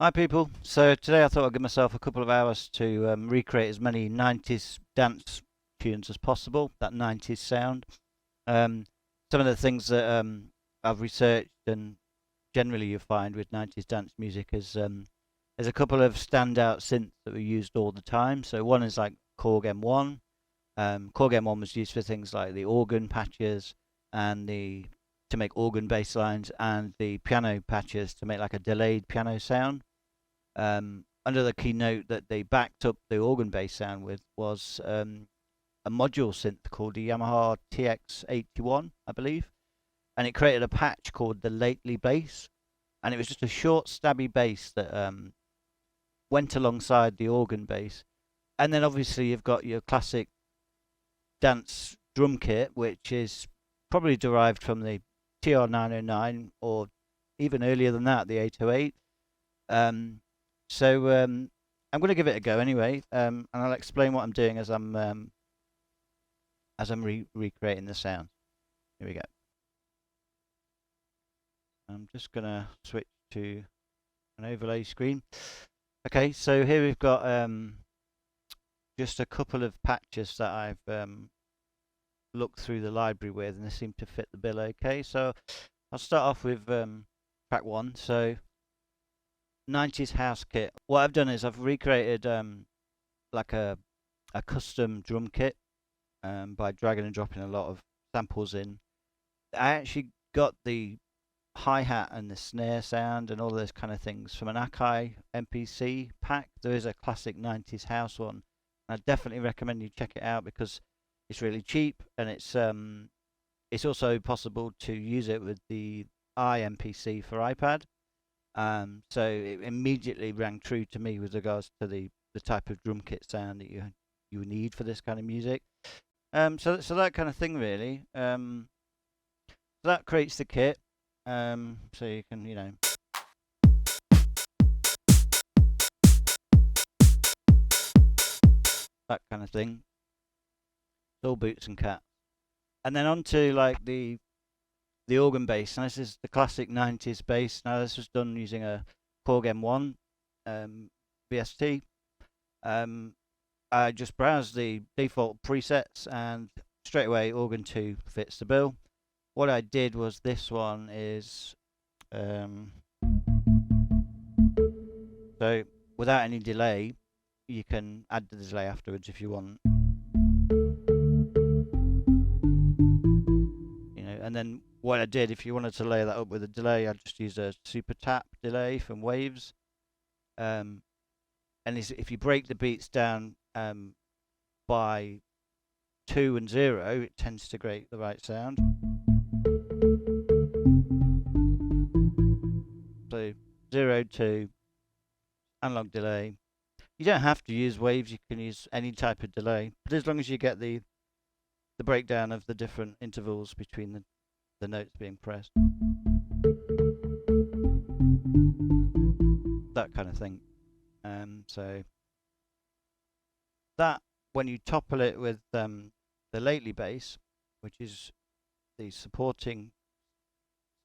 Hi people, so today I thought I'd give myself a couple of hours to recreate as many 90s dance tunes as possible, that 90s sound. Some of the things that I've researched and generally you find with 90s dance music is there's a couple of standout synths that were used all the time. So one is like Korg M1. Korg M1 was used for things like the organ patches and to make organ bass lines, and the piano patches to make like a delayed piano sound. Under the keynote that they backed up the organ bass sound with was a module synth called the Yamaha TX81, I believe, and it created a patch called the Lately bass, and it was just a short stabby bass that went alongside the organ bass. And then obviously you've got your classic dance drum kit, which is probably derived from the TR909 or even earlier than that, the 808. So I'm going to give it a go anyway, and I'll explain what I'm doing as I'm recreating the sound. Here we go. I'm just going to switch to an overlay screen. Okay, so here we've got just a couple of patches that I've looked through the library with, and they seem to fit the bill okay. So I'll start off with track 1. So 90s house kit. What I've done is I've recreated like a custom drum kit by dragging and dropping a lot of samples in. I actually got the hi-hat and the snare sound and all those kind of things from an Akai MPC pack. There is a classic 90s house one. I definitely recommend you check it out because it's really cheap, and it's also possible to use it with the iMPC for iPad. So it immediately rang true to me with regards to the type of drum kit sound that you need for this kind of music. So that kind of thing really. So that creates the kit. So you can, that kind of thing. It's all boots and cats. And then onto like the organ bass. Now this is the classic 90s bass. Now this was done using a Korg M1 VST. I just browsed the default presets and straight away organ 2 fits the bill. What I did was this one is so without any delay, you can add the delay afterwards if you want. And then what I did, if you wanted to layer that up with a delay, I just used a super tap delay from Waves. And if you break the beats down by 2 and 0, it tends to create the right sound. So 0, 2, analog delay. You don't have to use Waves, you can use any type of delay, but as long as you get the breakdown of the different intervals between the notes being pressed. That kind of thing. So that, when you topple it with the Lately bass, which is the supporting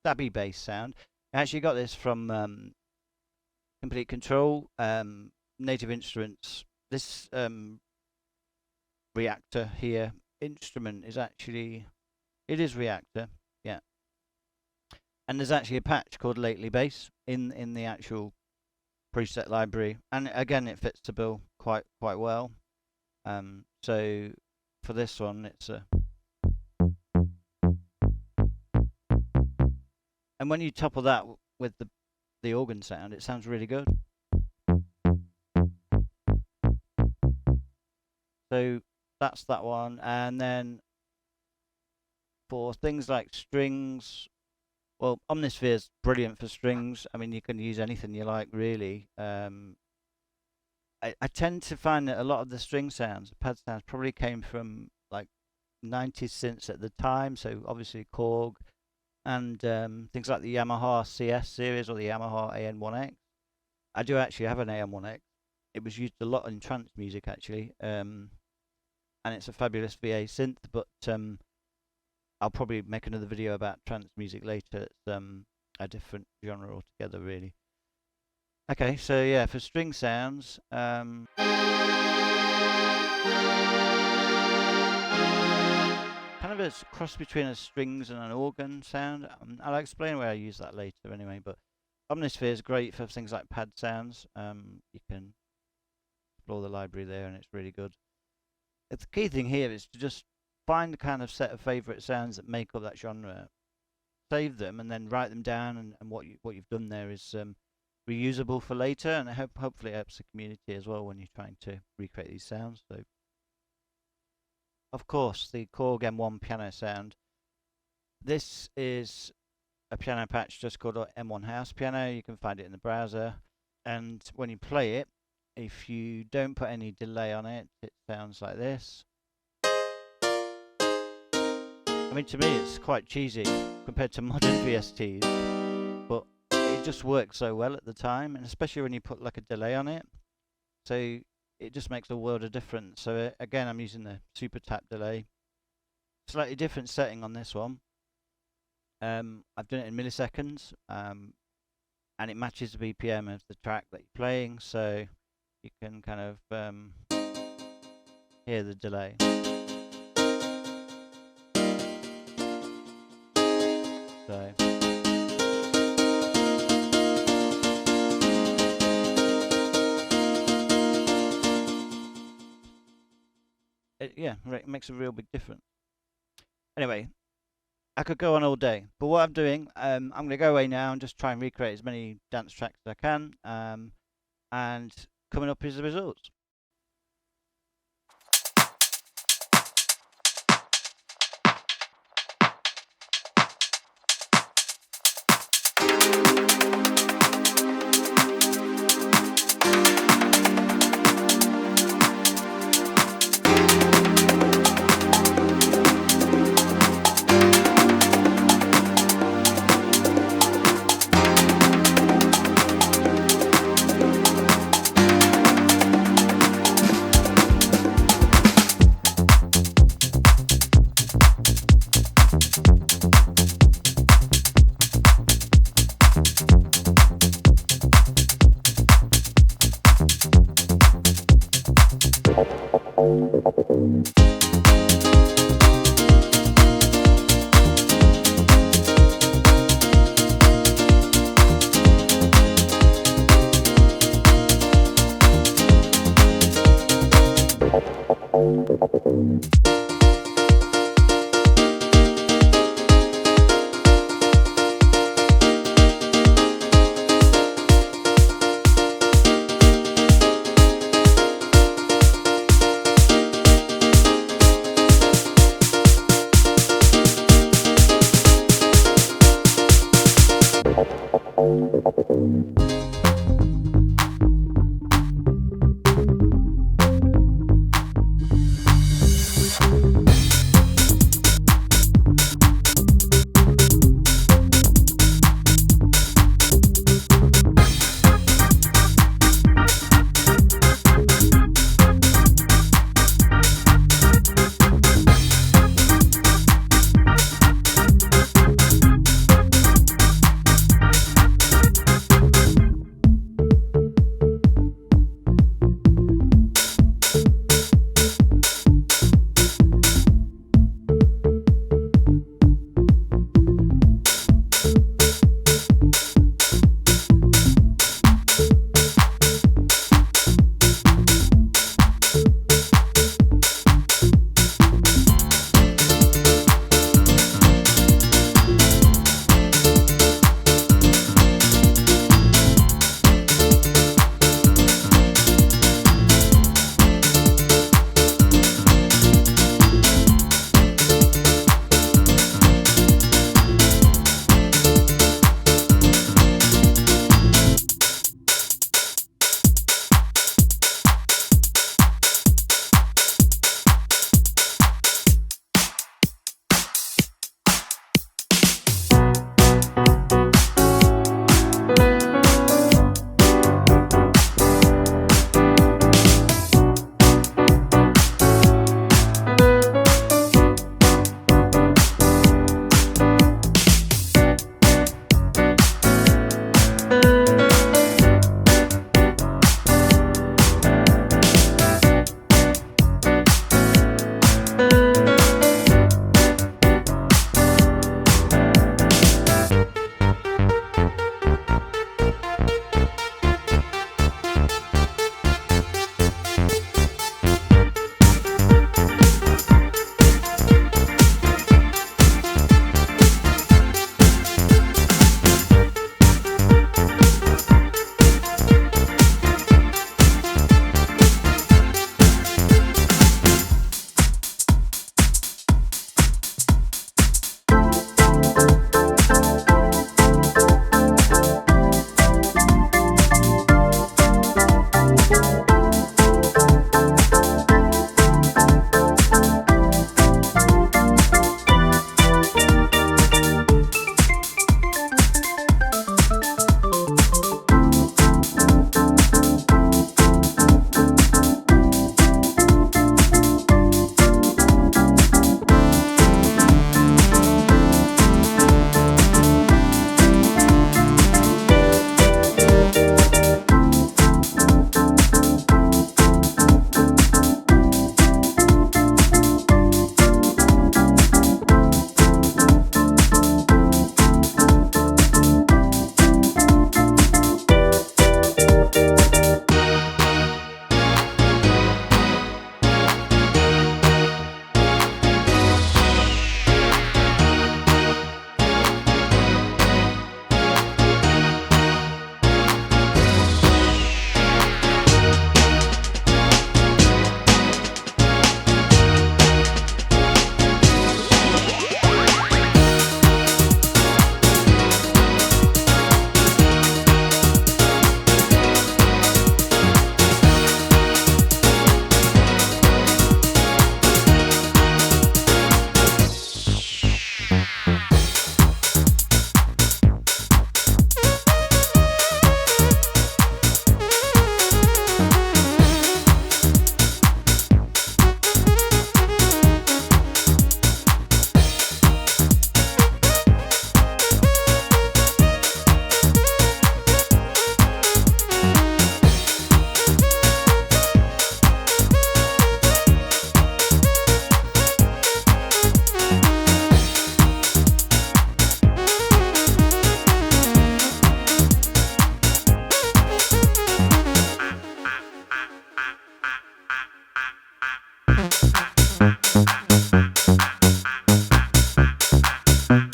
stabby bass sound. I actually got this from Complete Control, Native Instruments. This Reaktor here instrument is actually, it is Reaktor, yeah. And there's actually a patch called Lately bass in the actual preset library, and again it fits the bill quite well. So for this one, it's a, and when you topple that with the organ sound, it sounds really good. So that's that one. And then for things like strings, well, OmniSphere is brilliant for strings. I mean, you can use anything you like, really. I tend to find that a lot of the string sounds, pad sounds, probably came from like 90s synths at the time. So obviously Korg and things like the Yamaha CS series or the Yamaha AN1X. I do actually have an AN1X. It was used a lot in trance music actually, and it's a fabulous VA synth. But I'll probably make another video about trance music later. It's a different genre altogether, really. Okay, so yeah, for string sounds, kind of a cross between a strings and an organ sound. I'll explain where I use that later anyway, but OmniSphere is great for things like pad sounds. You can explore the library there and it's really good. The key thing here is to just find the kind of set of favorite sounds that make up that genre, save them, and then write them down, and what you've done there is reusable for later, and hopefully it helps the community as well when you're trying to recreate these sounds. So, of course, the Korg M1 piano sound. This is a piano patch just called M1 House Piano. You can find it in the browser, and when you play it, if you don't put any delay on it, it sounds like this. I mean, to me, it's quite cheesy compared to modern VSTs, but it just works so well at the time, and especially when you put like a delay on it. So it just makes a world of difference. So again, I'm using the super tap delay. Slightly different setting on this one. I've done it in milliseconds, and it matches the BPM of the track that you're playing, so you can kind of hear the delay. So it makes a real big difference. Anyway, I could go on all day, but what I'm doing, I'm going to go away now and just try and recreate as many dance tracks as I can, and coming up is the results. I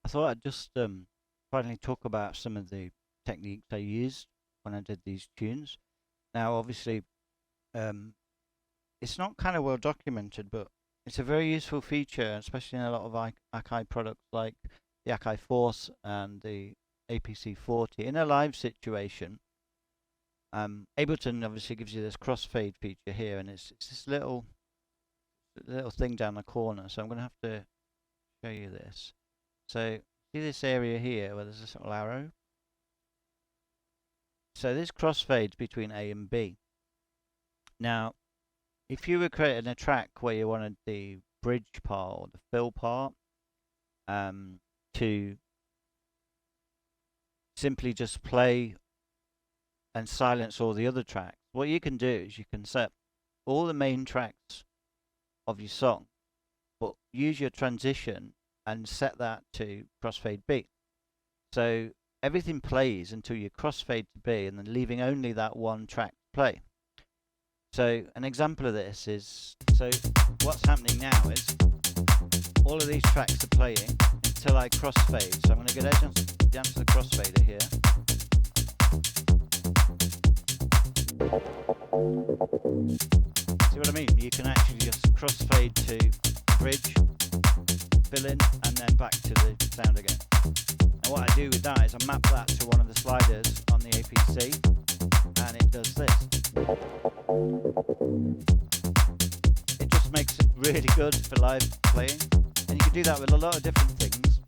thought I'd just finally talk about some of the techniques I used when I did these tunes. Now, obviously, it's not kind of well documented, but it's a very useful feature, especially in a lot of Akai products like the Akai Force and the APC40. In a live situation, Ableton obviously gives you this crossfade feature here, and it's this little thing down the corner. So I'm going to have to show you this. So see this area here where there's this little arrow? So this crossfades between A and B. Now, if you were creating a track where you wanted the bridge part or the fill part to simply just play and silence all the other tracks, what you can do is you can set all the main tracks of your song, but use your transition and set that to crossfade B. So everything plays until you crossfade to B and then leaving only that one track to play. So an example of this is, so what's happening now is all of these tracks are playing until I crossfade. So I'm going to go down to the crossfader here. See what I mean? You can actually just crossfade to bridge, fill in, and then back to the sound again. And what I do with that is I map that to one of the sliders on the APC, and it does this. It just makes it really good for live playing, and you can do that with a lot of different things.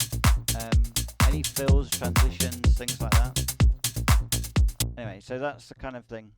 Any fills, transitions, things like that. Anyway, so that's the kind of thing